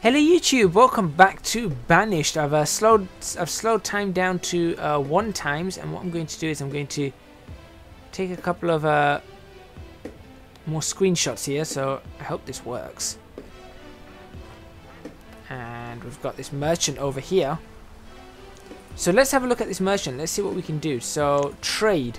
Hello YouTube, welcome back to Banished. I've slowed time down to 1 times, and what I'm going to do is I'm going to take a couple of more screenshots here, so I hope this works. And we've got this merchant over here. So let's have a look at this merchant. Let's see what we can do. So trade.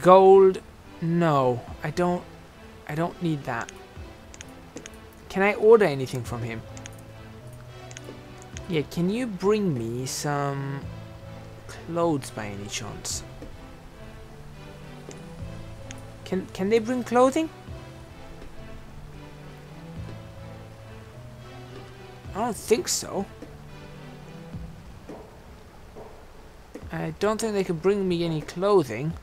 Gold. No, I don't need that. Can I order anything from him? Yeah, can you bring me some clothes by any chance? Can they bring clothing? I don't think so. I don't think they could bring me any clothing.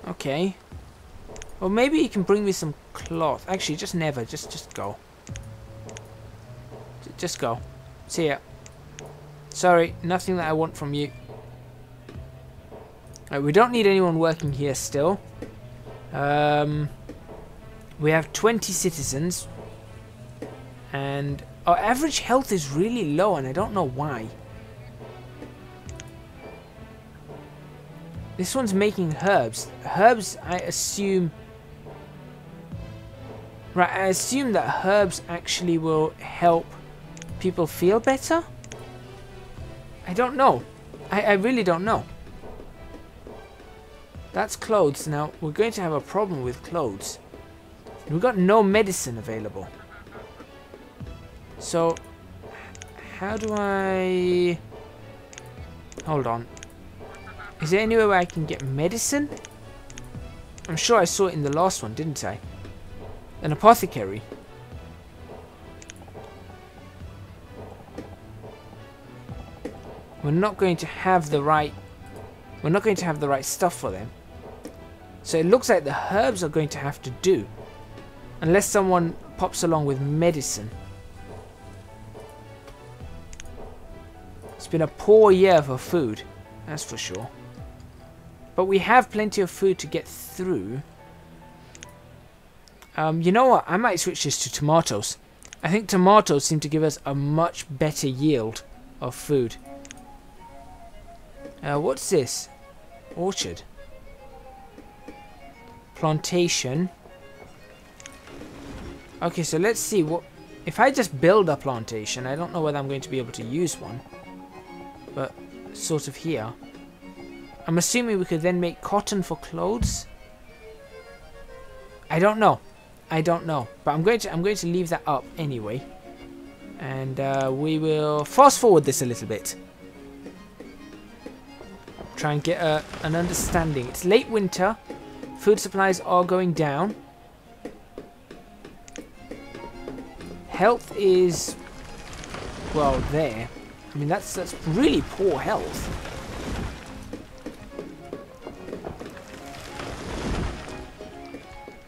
Okay. Well, maybe you can bring me some cloth. Actually, just never. Just go. Just go. See ya. Sorry, nothing that I want from you. Right, we don't need anyone working here still. We have 20 citizens. And our average health is really low, and I don't know why. This one's making herbs. Herbs, I assume... Right, I assume that herbs actually will help people feel better? I don't know. I really don't know. That's clothes. Now, we're going to have a problem with clothes. We've got no medicine available. So, how do I... Hold on. Is there anywhere where I can get medicine? I'm sure I saw it in the last one, didn't I? An apothecary. We're not going to have the right... We're not going to have the right stuff for them. So it looks like the herbs are going to have to do. Unless someone pops along with medicine. It's been a poor year for food. That's for sure. But we have plenty of food to get through. You know what? I might switch this to tomatoes. I think tomatoes seem to give us a much better yield of food. What's this? Orchard. Plantation. Okay, so let's see what... If I just build a plantation, I don't know whether I'm going to be able to use one. But sort of here. I'm assuming we could then make cotton for clothes. I don't know. I don't know. But I'm going to leave that up anyway. And we will fast forward this a little bit. Try and get an understanding. It's late winter. Food supplies are going down. Health is, well, there. I mean, that's really poor health.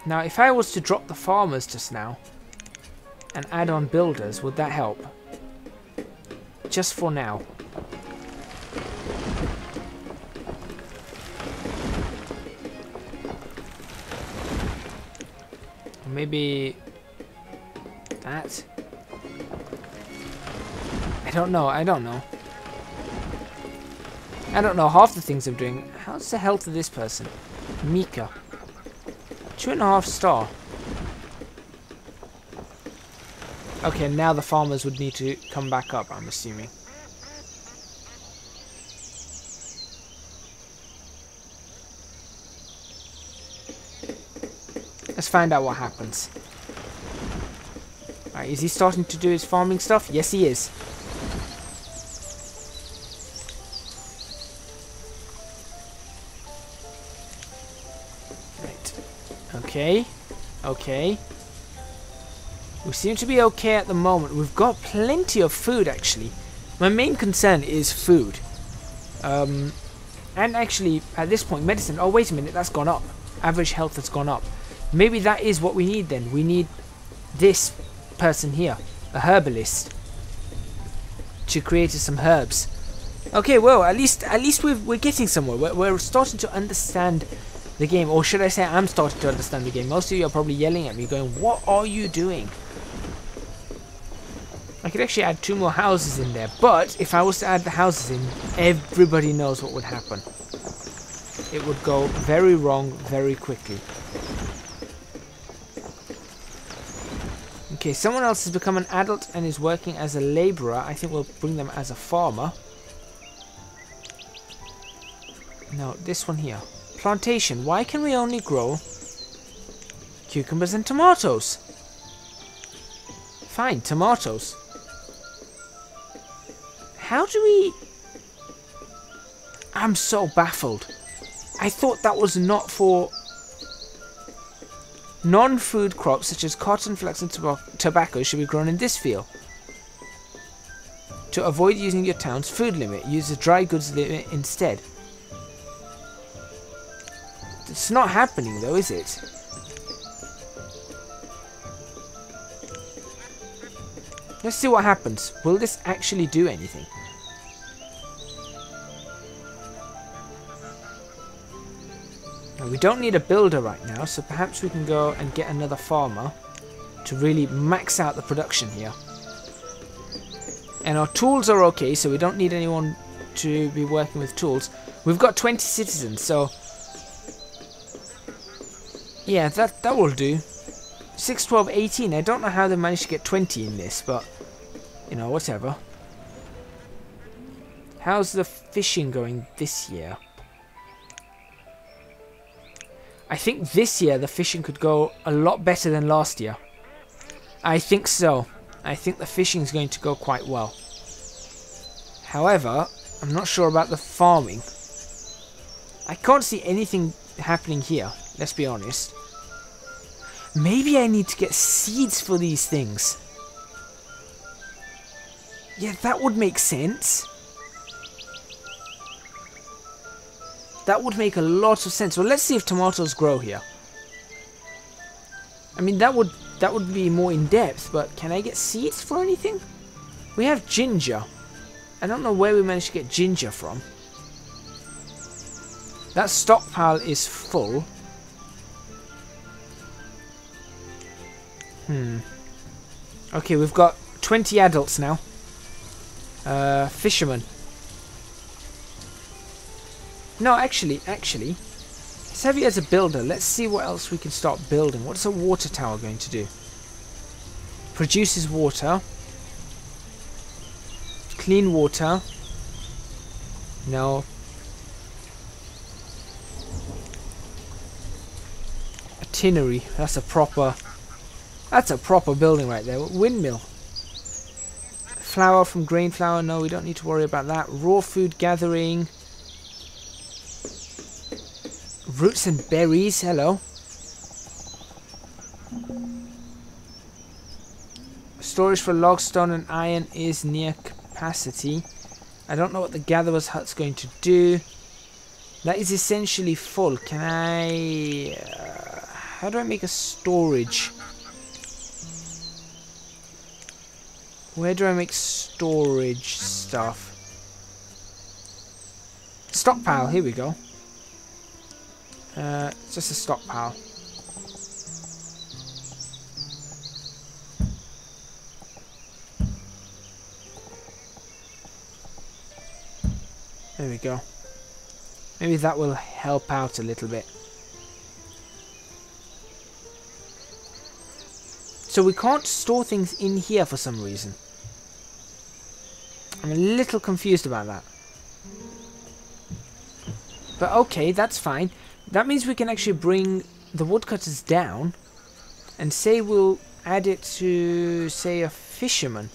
Now, if I was to drop the farmers just now and add on builders, would that help? Just for now. Maybe that. I don't know. I don't know half the things I'm doing. How's the health of this person? Mika. 2.5 star. Okay, now the farmers would need to come back up, I'm assuming. Let's find out what happens. Alright, is he starting to do his farming stuff? Yes, he is. Okay, okay. We seem to be okay at the moment. We've got plenty of food, actually. My main concern is food. And actually, at this point, medicine. Oh, wait a minute, that's gone up. Average health has gone up. Maybe that is what we need then. We need this person here, a herbalist, to create us some herbs. Okay, well, at least we're getting somewhere. We're starting to understand the game, or should I say, I'm starting to understand the game. Most of you are probably yelling at me, going, "What are you doing?" I could actually add 2 more houses in there, but if I was to add the houses in, everybody knows what would happen. It would go very wrong very quickly. Okay, someone else has become an adult and is working as a labourer. I think we'll bring them as a farmer. No, this one here. Plantation. Why can we only grow cucumbers and tomatoes? Fine, tomatoes. How do we... I'm so baffled. I thought that was not for... Non-food crops such as cotton, flax and tobacco should be grown in this field. To avoid using your town's food limit, use a dry goods limit instead. It's not happening though, is it? Let's see what happens. Will this actually do anything? Now, we don't need a builder right now, so perhaps we can go and get another farmer to really max out the production here. And our tools are okay, so we don't need anyone to be working with tools. We've got 20 citizens, so... yeah, that will do. 6, 12, 18. I don't know how they managed to get 20 in this, but... you know, whatever. How's the fishing going this year? I think this year the fishing could go a lot better than last year. I think so. I think the fishing is going to go quite well. However, I'm not sure about the farming. I can't see anything happening here, let's be honest. Maybe I need to get seeds for these things. Yeah, that would make sense. That would make a lot of sense. Well, let's see if tomatoes grow here. I mean, that would be more in depth, but can I get seeds for anything? We have ginger. I don't know where we managed to get ginger from. That stockpile is full. Okay, we've got 20 adults now. Fishermen. No, actually, let's have you as a builder. Let's see what else we can start building. What's a water tower going to do? Produces water. Clean water. No. A tinnery. That's a proper building right there. Windmill. Flour from grain flour. No, we don't need to worry about that. Raw food gathering. Roots and berries, hello. Storage for log, stone and iron is near capacity. I don't know what the gatherer's hut's going to do. That is essentially full. Can I... how do I make a storage? Where do I make storage stuff? Stockpile, here we go. It's just a stockpile. There we go. Maybe that will help out a little bit. So we can't store things in here for some reason. I'm a little confused about that. But okay, that's fine. That means we can actually bring the woodcutters down and say we'll add it to, say, a fisherman.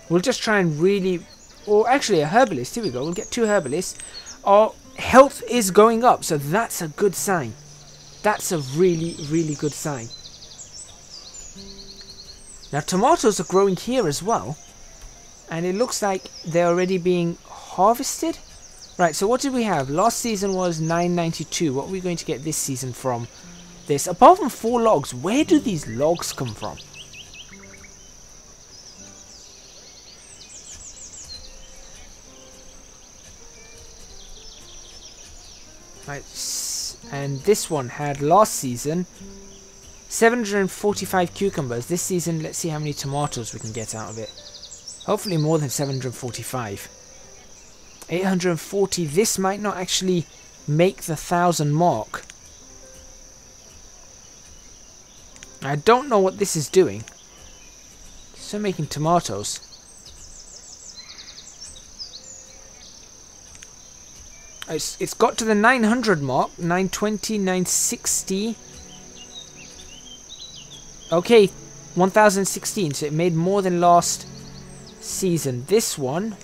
We'll just try and really... or actually a herbalist. Here we go. We'll get 2 herbalists. Our health is going up, so that's a good sign. That's a really, really good sign. Now, tomatoes are growing here as well. And it looks like they're already being harvested. Right, so what did we have? Last season was 992. What are we going to get this season from this? Apart from 4 logs, where do these logs come from? Right, and this one had last season 745 cucumbers. This season, let's see how many tomatoes we can get out of it. Hopefully more than 745. 840. This might not actually make the 1,000 mark. I don't know what this is doing. Still making tomatoes. It's got to the 900 mark. 920, 960. Okay, 1016. So it made more than last season. This one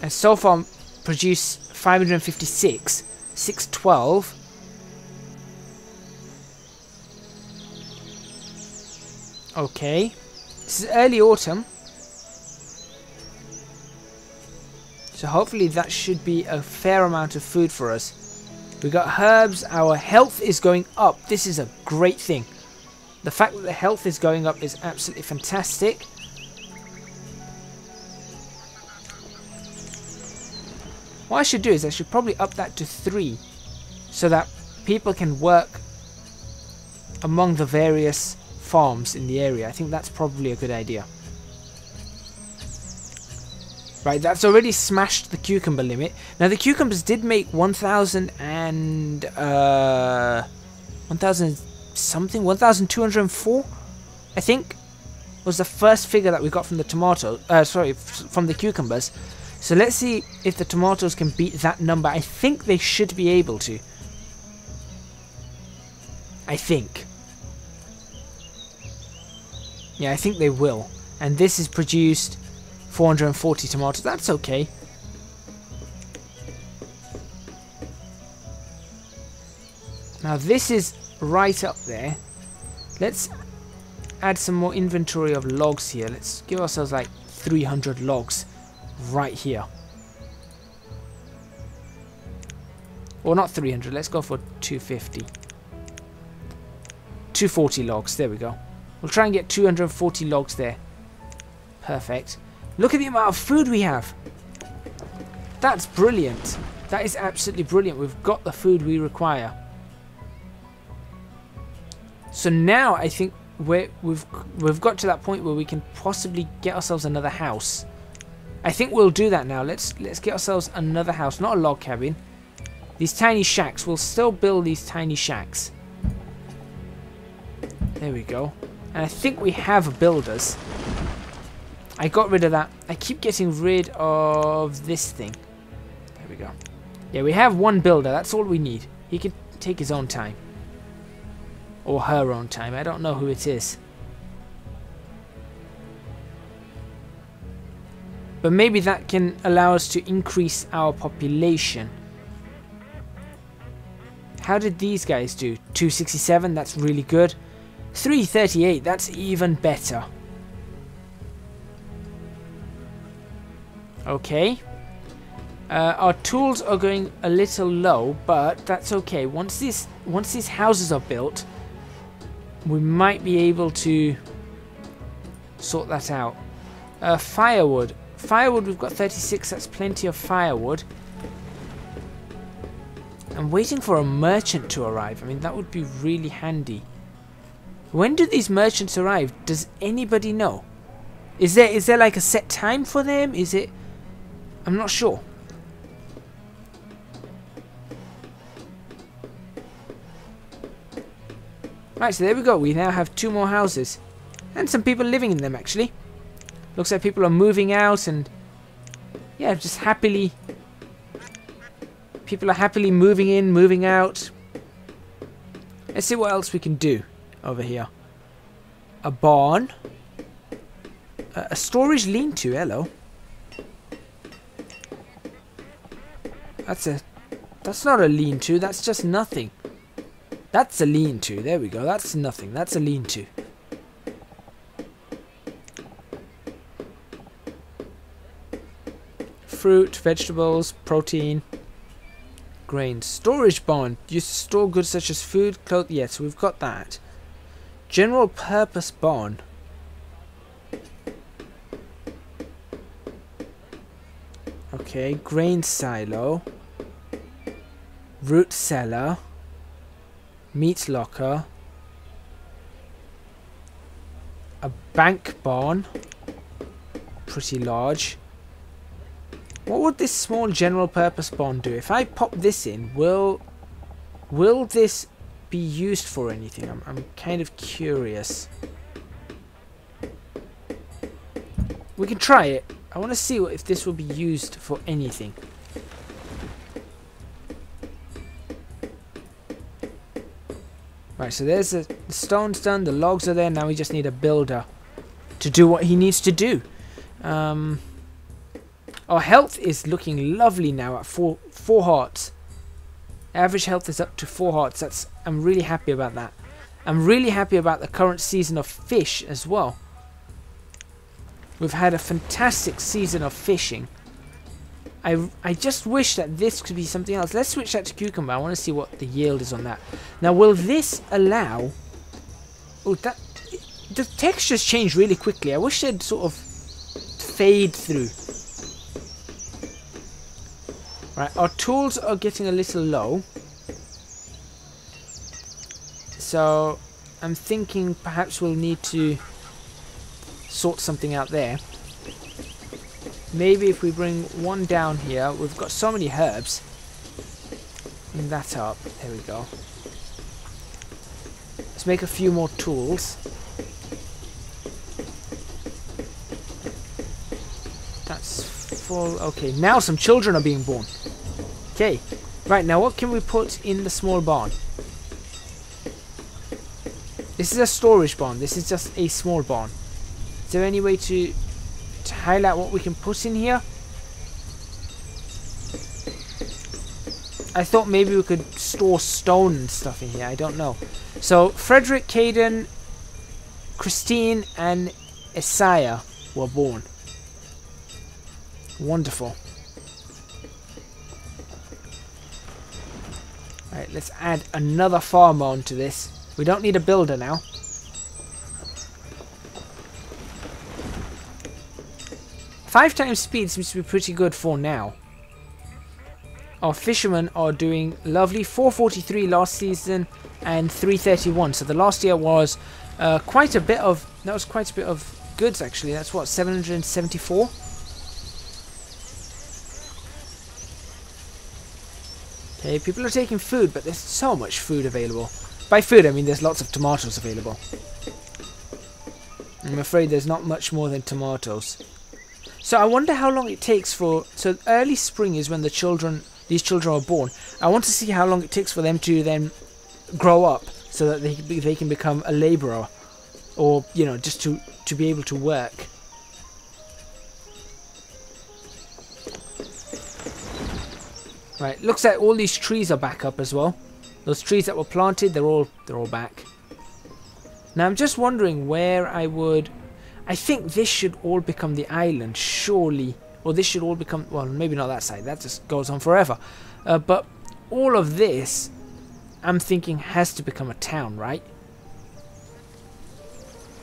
has so far produced 556. 612. Okay. This is early autumn. So hopefully that should be a fair amount of food for us. We got herbs. Our health is going up. This is a great thing. The fact that the health is going up is absolutely fantastic. What I should do is I should probably up that to 3. So that people can work among the various farms in the area. I think that's probably a good idea. Right, that's already smashed the cucumber limit. Now the cucumbers did make 1,000 and 1,000 something, 1,204, I think, was the first figure that we got from the from the cucumbers. So let's see if the tomatoes can beat that number. I think they should be able to. I think. Yeah, I think they will. And this is produced 440 tomatoes. That's okay. Now this is right up there. Let's add some more inventory of logs here. Let's give ourselves like 300 logs right here. Or not 300. Let's go for 250. 240 logs. There we go. We'll try and get 240 logs there. Perfect. Look at the amount of food we have. That's brilliant. That is absolutely brilliant. We've got the food we require. So now I think we've got to that point where we can possibly get ourselves another house. I think we'll do that now. Let's get ourselves another house, not a log cabin. These tiny shacks. We'll still build these tiny shacks. There we go. And I think we have builders. I got rid of that. I keep getting rid of this thing. There we go. Yeah, we have one builder. That's all we need. He can take his own time. Or her own time. I don't know who it is. But maybe that can allow us to increase our population. How did these guys do? 267, that's really good. 338, that's even better. Okay. Our tools are going a little low, but that's okay. Once these houses are built, we might be able to sort that out. Firewood. Firewood, we've got 36. That's plenty of firewood. I'm waiting for a merchant to arrive. I mean, that would be really handy. When do these merchants arrive? Does anybody know? Is there like a set time for them? Is it? I'm not sure. Right, so there we go. We now have 2 more houses. And some people living in them, actually. Looks like people are moving out and... yeah, just happily... people are happily moving in, moving out. Let's see what else we can do over here. A barn. A storage lean-to, hello. That's not a lean-to, that's just nothing. That's a lean-to, there we go, that's nothing, that's a lean-to. Fruit, vegetables, protein, grains. Storage barn, used to store goods such as food, clothes, yes, we've got that. General purpose barn. Okay, grain silo. Root cellar. Meat locker. A bank barn. Pretty large. What would this small general purpose barn do? If I pop this in, will this be used for anything? I'm kind of curious. We can try it. I want to see if this will be used for anything. Right, so there's the stone's done, the logs are there, now we just need a builder to do what he needs to do. Our health is looking lovely now at four hearts. Average health is up to 4 hearts. I'm really happy about that. I'm really happy about the current season of fish as well. We've had a fantastic season of fishing. I just wish that this could be something else. Let's switch that to cucumber. I want to see what the yield is on that. Now, will this allow... Oh, the textures change really quickly. I wish they'd sort of fade through. Right, our tools are getting a little low. So, I'm thinking perhaps we'll need to sort something out there. Maybe if we bring one down here, we've got so many herbs. Bring that up. There we go. Let's make a few more tools. That's full. Okay, now some children are being born. Okay, right, now what can we put in the small barn? This is a storage barn. This is just a small barn. Is there any way to highlight what we can put in here? I thought maybe we could store stone and stuff in here. I don't know. So Frederick, Caden, Christine and Isaiah were born. Wonderful. Alright, let's add another farmer onto this. We don't need a builder now. 5 times speed seems to be pretty good for now. Our fishermen are doing lovely. 443 last season and 331. So the last year was quite a bit of... That was quite a bit of goods actually. That's what, 774? Okay, people are taking food, but there's so much food available. By food, I mean there's lots of tomatoes available. I'm afraid there's not much more than tomatoes. So I wonder how long it takes for... So early spring is when these children are born. I want to see how long it takes for them to then grow up so that they can become a labourer. Or, you know, just to be able to work. Right, looks like all these trees are back up as well. Those trees that were planted, they're all back. Now I'm just wondering where I would... I think this should all become the island, surely. Or this should all become... Well, maybe not that side. That just goes on forever. But all of this, I'm thinking, has to become a town, right?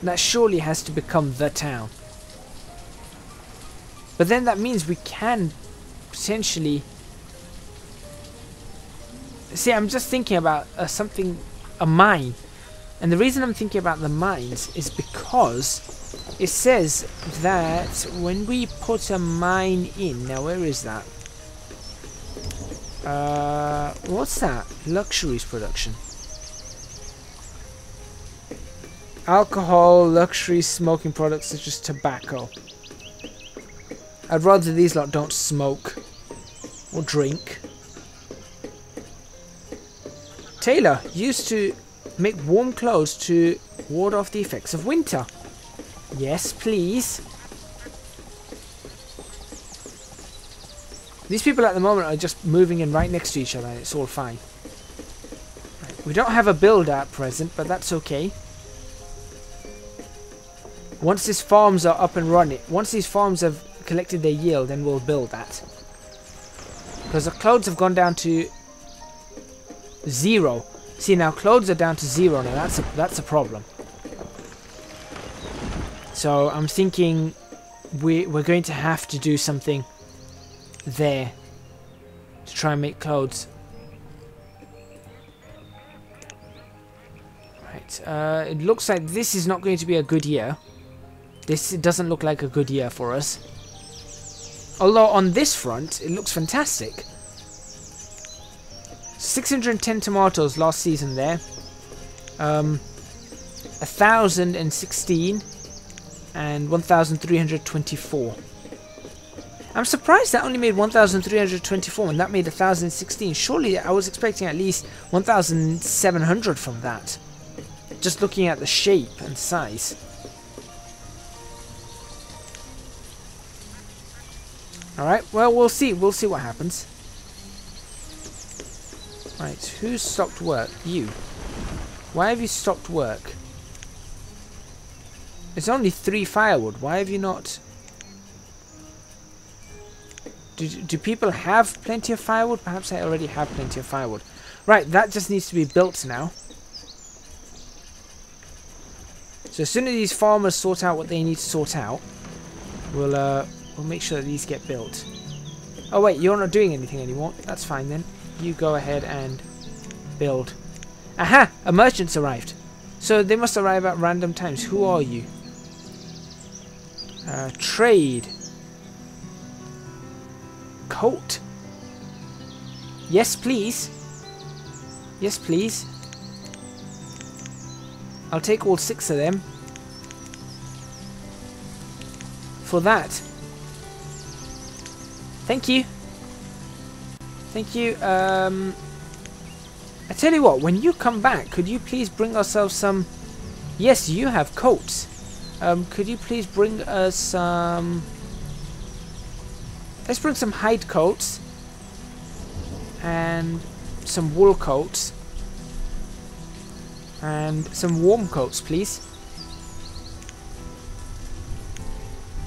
That surely has to become the town. But then that means we can potentially... See, I'm just thinking about a mine. And the reason I'm thinking about the mines is because it says that when we put a mine in... Now, where is that? What's that? Luxuries production. Alcohol, luxury smoking products such as tobacco. I'd rather these lot don't smoke or drink. Tailor used to make warm clothes to ward off the effects of winter. Yes, please. These people at the moment are just moving in right next to each other and it's all fine. Right. We don't have a builder at present, but that's okay. Once these farms are up and running, once these farms have collected their yield, then we'll build that. Because the clothes have gone down to 0. See, now clothes are down to 0 now. That's a problem. So I'm thinking we're going to have to do something there to try and make clothes. Right, it looks like this is not going to be a good year. This doesn't look like a good year for us. Although on this front, it looks fantastic. 610 tomatoes last season there. 1,016 and 1,324. I'm surprised that only made 1,324 and that made 1,016. Surely I was expecting at least 1,700 from that. Just looking at the shape and size. Alright, well, we'll see. We'll see what happens. Right, who's stopped work? You. Why have you stopped work? It's only 3 firewood. Why have you not... Do people have plenty of firewood? Perhaps I already have plenty of firewood. Right, that just needs to be built now. So as soon as these farmers sort out what they need to sort out, we'll make sure that these get built. Oh wait, you're not doing anything anymore. That's fine then. You go ahead and build. Aha! A merchant's arrived. So they must arrive at random times. Who are you? Trade. Coat. Yes, please. Yes, please. I'll take all 6 of them. For that. Thank you. Thank you. I tell you what, when you come back, could you please bring ourselves some... Yes, you have coats. Could you please bring us some... Let's bring some hide coats. And some wool coats. And some warm coats, please.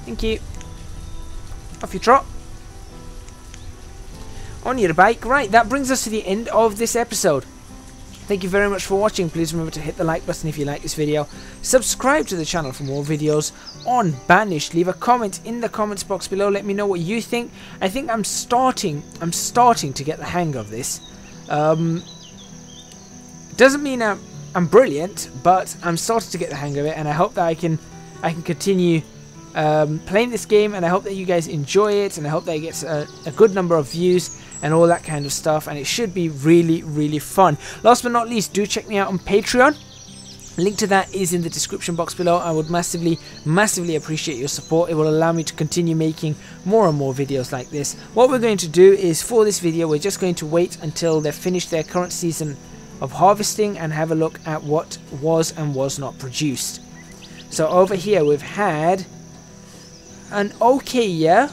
Thank you. Off you trot. On your bike. Right, that brings us to the end of this episode. Thank you very much for watching. Please remember to hit the like button if you like this video. Subscribe to the channel for more videos on Banished. Leave a comment in the comments box below. Let me know what you think. I think I'm starting to get the hang of this. Doesn't mean I'm brilliant, but I'm starting to get the hang of it, and I hope that I can continue playing this game, and I hope that you guys enjoy it, and I hope that it gets a good number of views and all that kind of stuff, and it should be really, really fun. Last but not least, do check me out on Patreon. Link to that is in the description box below. I would massively, massively appreciate your support. It will allow me to continue making more and more videos like this. What we're going to do is, for this video, we're just going to wait until they've finished their current season of harvesting and have a look at what was and was not produced. So over here we've had an okay year.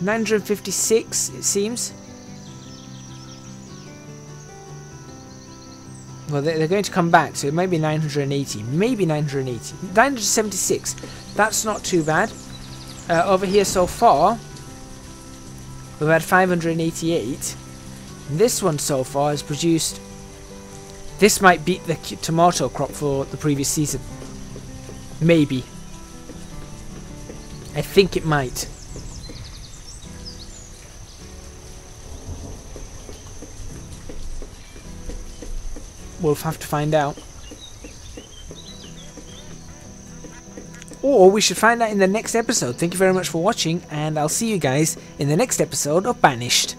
956 it seems. Well, they're going to come back, so it might be 980, maybe 980, 976. That's not too bad. Over here so far we've had 588. This one so far has produced... This might beat the tomato crop for the previous season. Maybe. I think it might. We'll have to find out. Or we should find out in the next episode. Thank you very much for watching, and I'll see you guys in the next episode of Banished.